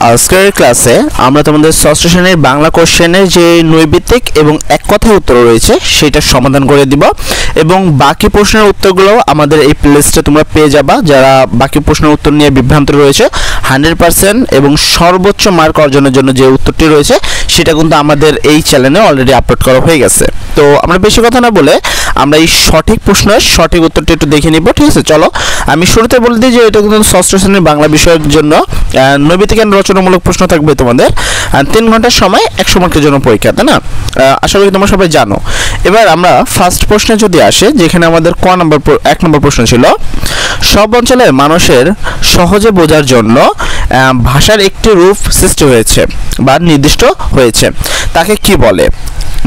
আজকের ক্লাসে আমরা তোমাদের ষষ্ঠ শ্রেণীর বাংলা কোশ্চেনের যে নৈবিত্তিক এবং এক কথায় উত্তর রয়েছে সেটা সমাধান করে দিব এবং বাকি প্রশ্নের উত্তরগুলো আমাদের এই প্লেলিস্টে তোমরা পেয়ে যাবা। যারা বাকি প্রশ্নের উত্তর নিয়ে বিভ্রান্ত রয়েছে 100% এবং সর্বোচ্চ মার্ক অর্জনের জন্য যে উত্তরটি রয়েছে সেটা কিন্তু আমাদের এই চ্যানেলে অলরেডি আপলোড করা হয়ে গেছে। তো আমরা বেশি কথা না বলে আমরা এই সঠিক প্রশ্নের সঠিক উত্তরটি একটু দেখে নিব। ঠিক আছে, চলো আমি শুরুতে বলে দিই যে এটা কিন্তু ষষ্ঠ শ্রেণীর বাংলা বিষয়ের জন্য নৈবিত্তিক এবং রচনামূলক প্রশ্ন থাকবে তোমাদের 3 ঘন্টার সময় 100 মার্কের জন্য পরীক্ষা, তাই না? আশা করি তোমরা সবাই জানো। এবার আমরা ফার্স্ট প্রশ্নে যদি আসে, যেখানে আমাদের এক নম্বর প্রশ্ন ছিল, সব অঞ্চলের মানুষের সহজে বোঝার জন্য ভাষার একটি রূপ সৃষ্টি হয়েছে বা নির্দিষ্ট হয়েছে, তাকে কি বলে?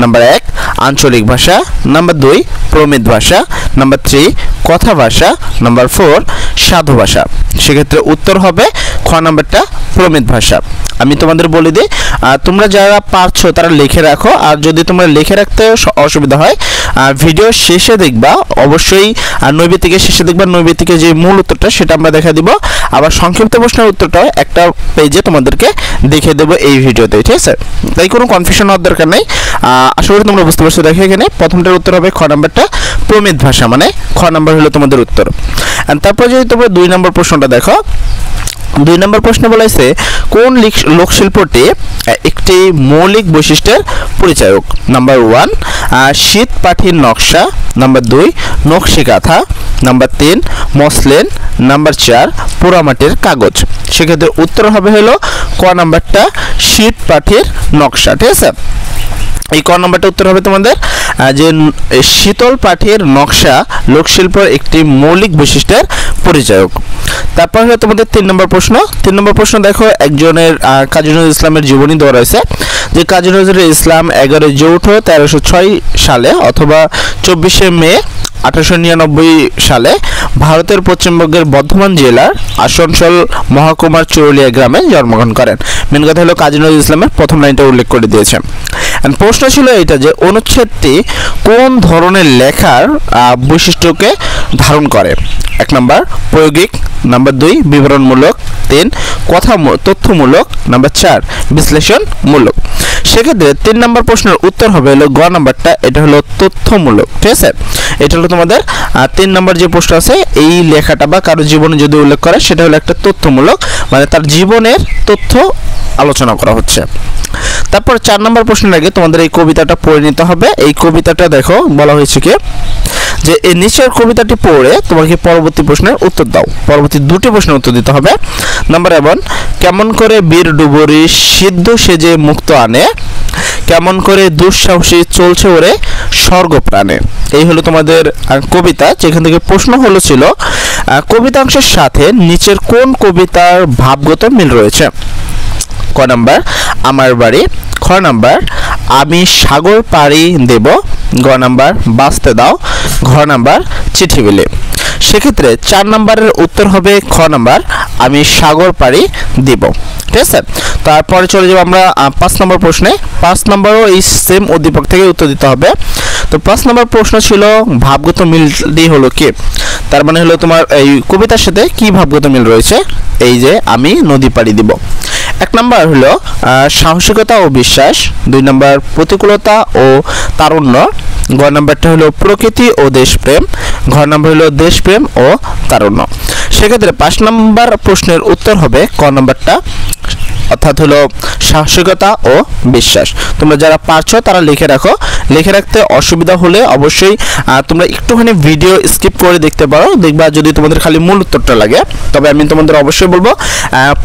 নাম্বার 1 আঞ্চলিক ভাষা, নাম্বার 2 প্রমিত ভাষা, নাম্বার 3 কথা ভাষা, নাম্বার 4 সাধু ভাষা। সেক্ষেত্রে উত্তর হবে খ নাম্বারটা প্রমিত ভাষা। আমি তোমাদের বলে দিই, তোমরা যারা পারছো তারা লিখে রাখো, আর যদি তোমরা লিখে রাখতে অসুবিধা হয় ভিডিও শেষে দেখবা, অবশ্যই নৈবিত্তিকের শেষে দেখবা নৈবিত্তিকের যে মূল উত্তরটা সেটা আমরা দেখা দিব, আবার সংক্ষিপ্ত প্রশ্নের উত্তরটাও একটা পেজে তোমাদেরকে দেখে দেবো এই ভিডিওতে। ঠিক আছে, তাই কোনো কনফিউশন হওয়ার দরকার নেই। আশা করি তোমরা বুঝতে পারছো। দেখো এখানে প্রথমটার উত্তর হবে খ নাম্বারটা প্রমিত ভাষা, মানে খ নাম্বার হলো তোমাদের উত্তর। তারপর যদি তোমরা 2 নম্বর প্রশ্নটা দেখো, 2 নম্বর প্রশ্নে বলা হয়েছে কোন লোকশিল্পটি একটি মৌলিক বৈশিষ্ট্যের পরিচায়ক? নাম্বার 1 শীত পাঠির নকশা, নাম্বার 2 নকশি কাঁথা, নাম্বার 3 মসলিন, নাম্বার 4 পোড়ামাটির কাগজ। সেক্ষেত্রে উত্তর হবে হলো ক নাম্বারটা শীত পাঠির নকশা। ঠিক আছে, এই ক নম্বরটা উত্তর হবে তোমাদের যে শীতল পাঠির নকশা লোকশিল্পের একটি মৌলিক বৈশিষ্ট্যের পরিচায়ক। তারপর হলো তোমাদের 3 নম্বর প্রশ্ন। 3 নম্বর প্রশ্ন দেখো, একজনের কাজী নজরুল ইসলামের জীবনী দেওয়া রয়েছে, যে কাজী নজরুল ইসলাম 11 জ্যৈষ্ঠ 1306 সালে অথবা 24 মে 1899 সালে ভারতের পশ্চিমবঙ্গের বর্ধমান জেলার আসানসোল মহকুমার চুরুলিয়া গ্রামে জন্মগ্রহণ করেন। মেন কথা হলো কাজী নজরুল ইসলামের প্রথম লাইনটা উল্লেখ করে দিয়েছে। প্রশ্ন ছিল এটা যে অনুচ্ছেদটি কোন ধরনের লেখার বৈশিষ্ট্যকে ধারণ করে? 1 নম্বর প্রায়োগিক, নাম্বার 2 বিবরণমূলক, 3 তথ্যমূলক, নাম্বার 4 বিশ্লেষণমূলক। সেক্ষেত্রে 3 নম্বর প্রশ্নের উত্তর হবে হলো গ নাম্বারটা, এটা হলো তথ্যমূলক। ঠিক আছে, এটা হলো তোমাদের 3 নম্বর যে প্রশ্ন আছে, এই লেখাটা বা কারো জীবনে যদি উল্লেখ করে সেটা হলো একটা তথ্যমূলক, মানে তার জীবনের তথ্য আলোচনা করা হচ্ছে। তারপর 4 নম্বর প্রশ্নের আগে তোমাদের এই কবিতাটা পড়ে নিতে হবে। এই কবিতাটা দেখো বলা হয়েছে কি, যে এই নিচের কবিতাটি পড়ে তোমাকে পরবর্তী প্রশ্নের উত্তর দাও। পরবর্তী 2টি প্রশ্নের উত্তর দিতে হবে। নাম্বার 1 কেমন করে বীর ডুবুরি সিদ্ধ সেজে মুক্ত আনে, কেমন করে দুঃসাহসী চলছে ওরে স্বর্গ প্রাণে। এই হলো তোমাদের কবিতা, যেখান থেকে প্রশ্ন হলো ছিল কবিতাংশের সাথে নিচের কোন কবিতার ভাবগত মিল রয়েছে? ক নাম্বার আমার বাড়ি, খ নাম্বার আমি সাগর পাড়ি দেব, গ নাম্বার বাঁচতে দাও, ঘ নাম্বার চিঠি বিলে। সেক্ষেত্রে 4 নম্বরের উত্তর হবে খ নাম্বার আমি সাগর পাড়ি দিব। ঠিক আছে, তারপরে চলে যাব আমরা 5 নম্বর প্রশ্নে। 5 নম্বরও এই সেম উদ্দীপক থেকে উত্তর দিতে হবে। তো 5 নম্বর প্রশ্ন ছিল ভাবগত মিলটি হলো কি, তার মানে হলো তোমার এই কবিতার সাথে কি ভাবগত মিল রয়েছে? এই যে আমি নদী পাড়ি দিব। 1 নম্বর হলো সাহসিকতা ও বিশ্বাস, 2 নম্বর প্রতিকূলতা ও তারুণ্য, গ নম্বরটা হলো প্রকৃতি ও দেশপ্রেম, ঘ নম্বর হলো দেশপ্রেম ও তারুণ্য। সেক্ষেত্রে 5 নম্বর প্রশ্নের উত্তর হবে ক নম্বরটা, অর্থাৎ হলো সাহসিকতা ও বিশ্বাস। তোমরা যারা পারছো তারা লিখে রাখো, লিখে রাখতে অসুবিধা হলে অবশ্যই তোমরা একটুখানি ভিডিও স্কিপ করে দেখতে পারো, দেখবা যদি তোমাদের খালি মূল উত্তরটা লাগে। তবে আমি তোমাদের অবশ্যই বলবো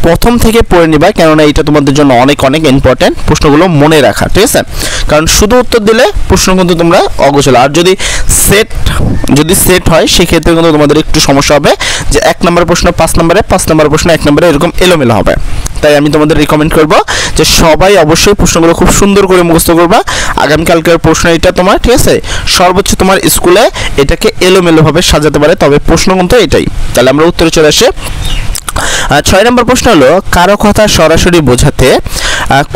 প্রথম থেকে পড়ে নিবা, কেননা এটা তোমাদের জন্য অনেক অনেক ইম্পর্টেন্ট প্রশ্নগুলো মনে রাখা। ঠিক আছে, কারণ শুধু উত্তর দিলে প্রশ্ন কিন্তু তোমরা অগোছালো, আর যদি সেট হয় সেক্ষেত্রে কিন্তু তোমাদের একটু সমস্যা হবে, যে 1 নম্বর প্রশ্ন 5 নম্বরে, 5 নম্বর প্রশ্ন 1 নম্বরে, এরকম এলোমেলো হবে। তাই আমি তোমাদের রিকমেন্ড করব যে সবাই অবশ্যই প্রশ্নগুলো খুব সুন্দর করে মুখস্থ করবা। আগামীকালকের প্রশ্ন এটা তোমার, ঠিক আছে, সর্বোচ্চ তোমার স্কুলে এটাকে এলোমেলোভাবে সাজাতে পারে, তবে প্রশ্ন কিন্তু এটাই। তাহলে আমরা উত্তরে চলে আসি। খ ছয় নম্বর প্রশ্ন হলো কারো কথা সরাসরি বোঝাতে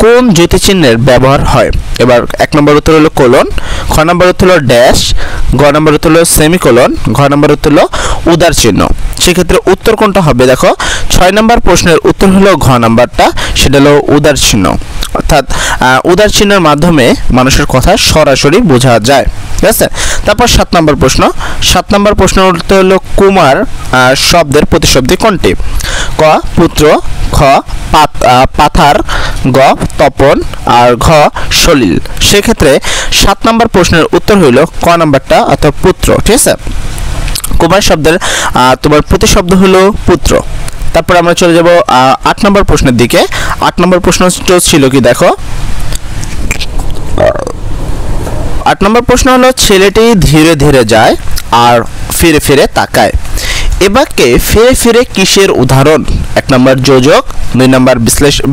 কোন জ্যোতিচিহ্নের ব্যবহার হয়। এবার এক নম্বর উত্তর হলো কোলন, খ নম্বর উত্তর হলো ড্যাশ, গ নম্বর উত্তর হলো সেমিকোলন, ঘ নম্বর উত্তর হলো উদার চিহ্ন। সেক্ষেত্রে উত্তর কোনটা হবে দেখো, ছয় নম্বর প্রশ্নের উত্তর হলো ঘ নাম্বারটা, সেটা হলো উদার চিহ্ন। অর্থাৎ উদার চিহ্নের মাধ্যমে মানুষের কথা সরাসরি বোঝা যায়। ঠিক আছে, তারপর সাত নম্বর প্রশ্ন। সাত নম্বর প্রশ্নের উত্তর হলো কুমার শব্দের প্রতিশব্দী কোনটি। ক পুত্র, খ পাথার, গ তপন, আর ঘ সলিল। সেক্ষেত্রে সাত নম্বর প্রশ্নের উত্তর হইল ক নাম্বারটা অর্থাৎ পুত্র। ঠিক আছে, কুমার শব্দের তোমার প্রতিশব্দ হলো পুত্র। তারপর আমরা চলে যাব আট নম্বর প্রশ্নের দিকে। আট নম্বর প্রশ্ন ছিল কি দেখো, আট নম্বর প্রশ্ন হলো ছেলেটি ধীরে ধীরে যায় আর ফিরে ফিরে তাকায়। এ বাক্যে ফিরে ফিরে কিসের উদাহরণ। এক নম্বর যোজক, দুই নম্বর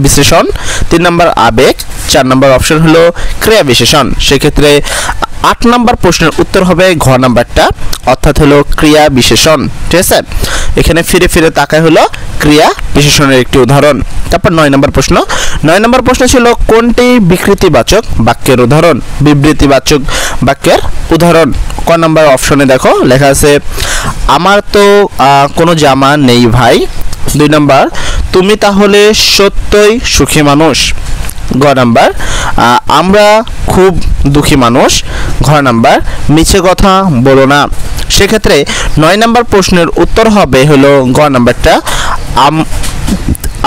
বিশ্লেষণ, তিন নম্বর আবেগ, চার নম্বর অপশন হলো ক্রিয়া বিশেষণ। সেক্ষেত্রে আট নম্বর প্রশ্নের উত্তর হবে ঘ নাম্বারটা অর্থাৎ হলো ক্রিয়া বিশেষণ। ঠিক আছে, এখানে ফিরে ফিরে তাকায় হলো ক্রিয়া বিশেষণের একটি উদাহরণ। তারপর নয় নম্বর প্রশ্ন। নয় নম্বর প্রশ্ন ছিল কোনটি বিকৃতিবাচক বাক্যের উদাহরণ। বিবৃতিবাচক বাক্যের উদাহরণ ক নাম্বার অপশনে দেখো লেখা আছে আমার তো কোনো জামা নেই ভাই। দুই নাম্বার তুমি তাহলে সত্যই সুখী মানুষ। গ নাম্বার আমরা খুব দুঃখী মানুষ। ঘ নাম্বার মিছে কথা বলো না। সেক্ষেত্রে নয় নাম্বার প্রশ্নের উত্তর হবে হলো গ নাম্বারটা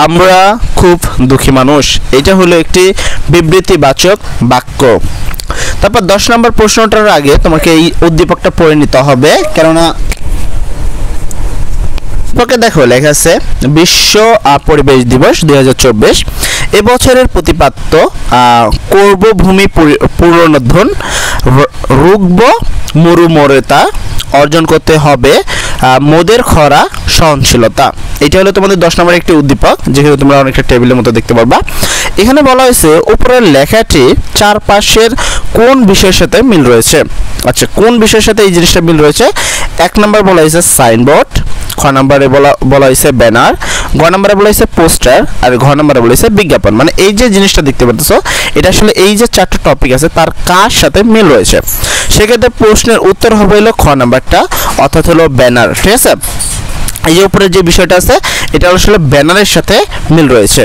আমরা খুব দুঃখী মানুষ। এটা হলো একটি বিবৃতিবাচক বাক্য। তারপর 10 নম্বর প্রশ্নটার আগে তোমাকে এই উদ্দীপকটা পড়ে নিতে হবে, কেননা দেখো লেখা আছে বিশ্ব পরিবেশ দিবস 2024। এবছরের প্রতিপাদ্য কর্মভূমি পুনরুদ্ধার রুগ্ব মরুমরতা অর্জন করতে হবে মোদের খরা সহনশীলতা। এটা হলো তোমাদের 10 নম্বরের একটি উদ্দীপক, যেখানে তোমরা অনেকটা টেবিলের মতো দেখতে পারবা। এখানে বলা হয়েছে উপরের লেখাটি চারপাশের কোন বিষয়ের সাথে মিল রয়েছে। আচ্ছা, কোন বিষয়ের সাথে এই জিনিসটা মিল রয়েছে? এক নম্বর বলা হয়েছে সাইনবোর্ড, খ নম্বরে বলা হয়েছে ব্যানার, গ নম্বরে বলা হয়েছে পোস্টার, আর ঘ নম্বরে বলা হয়েছে বিজ্ঞাপন। মানে এই যে জিনিসটা দেখতে পাচ্ছ এটা আসলে এই যে চারটা টপিক আছে তার কার সাথে মিল রয়েছে। সেক্ষেত্রে প্রশ্নের উত্তর হবে হলো খ নাম্বারটা অর্থাৎ হলো ব্যানার। ঠিক আছে, এই যে উপরে যে বিষয়টা আছে এটা আসলে ব্যানারের সাথে মিল রয়েছে।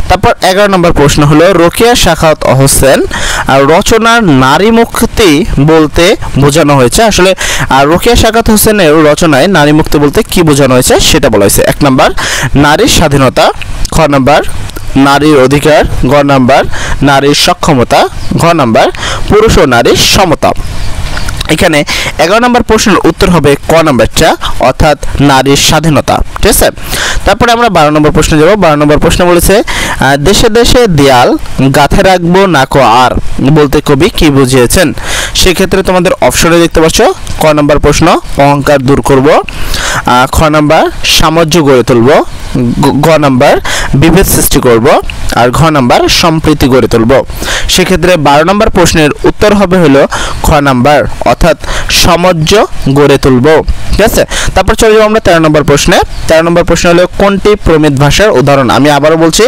তারপর 11 নম্বর প্রশ্ন হলো রোকেয়া সাখাওয়াত হোসেন রচনার নারী মুক্তি বলতে বোঝানো হয়েছে। আসলে রোকেয়া সাখাওয়াত হোসেনের রচনায় নারী মুক্তি বলতে কি বোঝানো হয়েছে সেটা বলা হয়েছে। এক নম্বর নারীর স্বাধীনতা, খ নম্বর নারীর অধিকার, গ নম্বর নারীর সক্ষমতা, ঘ নম্বর পুরুষ ও নারীর সমতা। এখানে 11 নম্বর প্রশ্নের উত্তর হবে ক নাম্বারটা অর্থাৎ নারীর স্বাধীনতা। ঠিক আছে, তারপরে আমরা 12 নম্বর প্রশ্নে যাব। 12 নম্বর প্রশ্ন বলেছে দেশে দেশে দেয়াল গাঁথে রাখবো নাকো আর বলতে কবি কি বুঝিয়েছেন। সেক্ষেত্রে তোমাদের অপশনে দেখতে পাচ্ছ ক নম্বর প্রশ্ন অহংকার দূর করব, খ নম্বর সামঞ্জস্য গড়ে তুলব, গ নম্বর বিভেদ সৃষ্টি করব, আর ঘ নম্বর সম্প্রীতি গড়ে তুলব। সেক্ষেত্রে 12 নম্বর প্রশ্নের উত্তর হবে হলো খ নম্বর অর্থাৎ সামঞ্জস্য গড়ে তুলব। ঠিক আছে, তারপর চলে যাবো আমরা 13 নম্বর প্রশ্নে। 13 নম্বর প্রশ্ন হলো কোনটি প্রমিত ভাষার উদাহরণ। আমি আবারও বলছি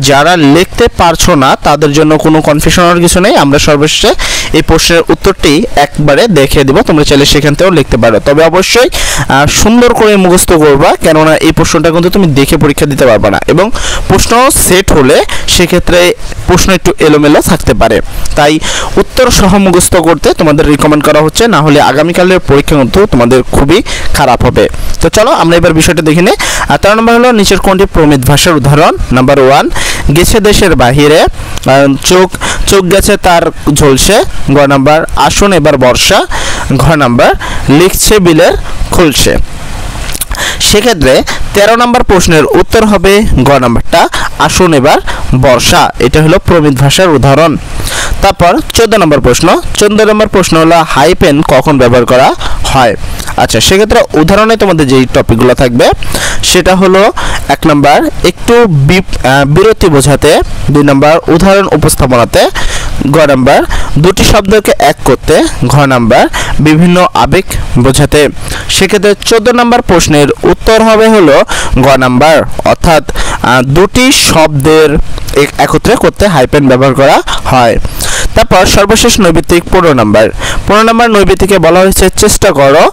যারা লিখতে পারছো না তাদের জন্য কোনো কনফিউশনের কিছু নেই, আমরা সর্বশেষে এই প্রশ্নের উত্তরটি একবারে দেখিয়ে দিব, তোমরা চাইলে সেখান থেকেও লিখতে পারো। তবে অবশ্যই সুন্দর করে মুখস্থ করবা, কেননা এই প্রশ্নটা কিন্তু তুমি দেখে পরীক্ষা দিতে পারবে না এবং প্রশ্ন সেট হলে সেক্ষেত্রে প্রশ্ন একটু এলোমেলো থাকতে পারে। তাই উত্তর সহ মুখস্থ করতে তোমাদের রিকমেন্ড করা হচ্ছে, না হলে আগামীকালের পরীক্ষা কিন্তু তোমাদের খুবই খারাপ হবে। তো চলো আমরা এবার বিষয়টা দেখে নিই। 13 নম্বর হলো নিচের কোনটি প্রমিত ভাষার উদাহরণ। নাম্বার 1 গেছে দেশের বাহিরে, চোখ গেছে তার ঝলসে, গ নাম্বার আসুন এবার বর্ষা, ঘ নাম্বার লিখছে বিলের খুলছে। সেক্ষেত্রে 13 নম্বর প্রশ্নের উত্তর হবে গ নাম্বারটা আসুন এবার বর্ষা। এটা হলো প্রমিত ভাষার উদাহরণ। তারপর 14 নম্বর প্রশ্ন। 14 নম্বর প্রশ্ন হলো হাই পেন কখন ব্যবহার করা হয়। আচ্ছা, সেক্ষেত্রে উদাহরণে তোমাদের যেই টপিকগুলো থাকবে সেটা হলো এক নম্বর একটু বিরতি বোঝাতে, দুই নম্বর উদাহরণ উপস্থাপনাতে, গ নাম্বার দুটি শব্দকে এক করতে, ঘ নাম্বার বিভিন্ন আবেগ বোঝাতে। সেক্ষেত্রে 14 নম্বর প্রশ্নের উত্তর হবে হলো গ নাম্বার, অর্থাৎ দুটি শব্দের একত্রে করতে হাইপেন ব্যবহার করা হয়। তারপর সর্বশেষ নৈবিত্তিক 15 নম্বর নৈবিত্তিকে বলা হয়েছে চেষ্টা করো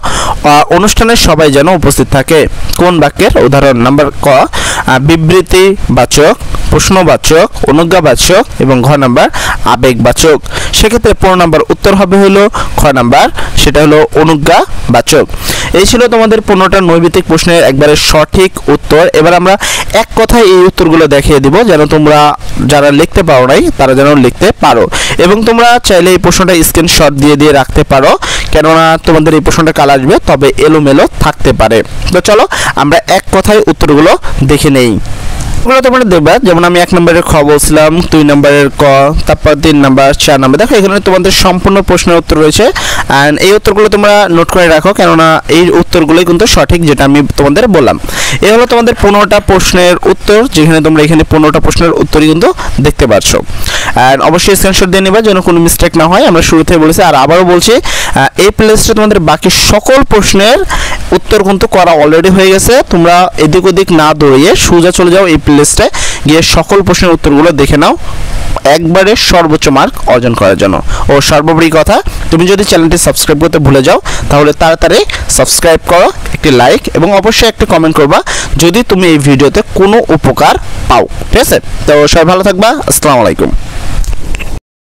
অনুষ্ঠানের সবাই যেন উপস্থিত থাকে। কোন বাক্যের উদাহরণ? নাম্বার ক বিবৃতিবাচক, প্রশ্নবাচক, অনুজ্ঞাবাচক এবং ঘ নাম্বার আবেগবাচক। সেক্ষেত্রে 15 নম্বর উত্তর হবে হলো খ নাম্বার, সেটা হলো অনুজ্ঞাবাচক। এই ছিল তোমাদের 15টা নৈবিত্তিক প্রশ্নের একবারে সঠিক উত্তর। এবার আমরা এক কথায় এই উত্তরগুলো দেখিয়ে দিব, যেন তোমরা যারা লিখতে পারো নাই তারা যেন লিখতে পারো, এবং তোমরা চাইলে এই প্রশ্নটা স্ক্রিনশট দিয়ে রাখতে পারো, কেননা তোমাদের এই প্রশ্নটা কাল আসবে, তবে এলোমেলো থাকতে পারে। তো চলো আমরা এক কথায় উত্তরগুলো দেখে নেই। এগুলো তোমরা দেখবা, যেমন আমি 1 নম্বরের খ বলছিলাম, 2 নম্বরের ক, তারপর 3 নম্বর, 4 নম্বর। দেখো এখানে তোমাদের সম্পূর্ণ প্রশ্নের উত্তর রয়েছে, অ্যান্ড এই উত্তরগুলো তোমরা নোট করে রাখো, কেননা এই উত্তরগুলোই কিন্তু সঠিক, যেটা আমি তোমাদের বললাম। এই হলো তোমাদের 15টা প্রশ্নের উত্তর, যেখানে তোমরা এখানে 15টা প্রশ্নের উত্তরই কিন্তু দেখতে পাচ্ছ। অ্যান্ড অবশ্যই স্ক্রিনশট দিয়ে নেবা যেন কোনো মিস্টেক না হয়। আমরা শুরুতে বলেছি আর আবারও বলছি, এই প্লেলিস্টে তোমাদের বাকি সকল প্রশ্নের উত্তর কিন্তু করা অলরেডি হয়ে গেছে। তোমরা এদিক ওদিক না দৌড়িয়ে সোজা চলে যাও এই প্লেলিস্টে, গিয়ে সকল প্রশ্নের উত্তরগুলো দেখে নাও একবারে সর্বোচ্চ মার্ক অর্জন করার জন্য। ও সর্বোপরি কথা, তুমি যদি চ্যানেলটি সাবস্ক্রাইব করতে ভুলে যাও তাহলে তাড়াতাড়ি সাবস্ক্রাইব করো, একটি লাইক এবং অবশ্যই একটি কমেন্ট করবা যদি তুমি এই ভিডিওতে কোনো উপকার পাও। ঠিক আছে? তো সবাই ভালো থাকবা। আসসালামু আলাইকুম।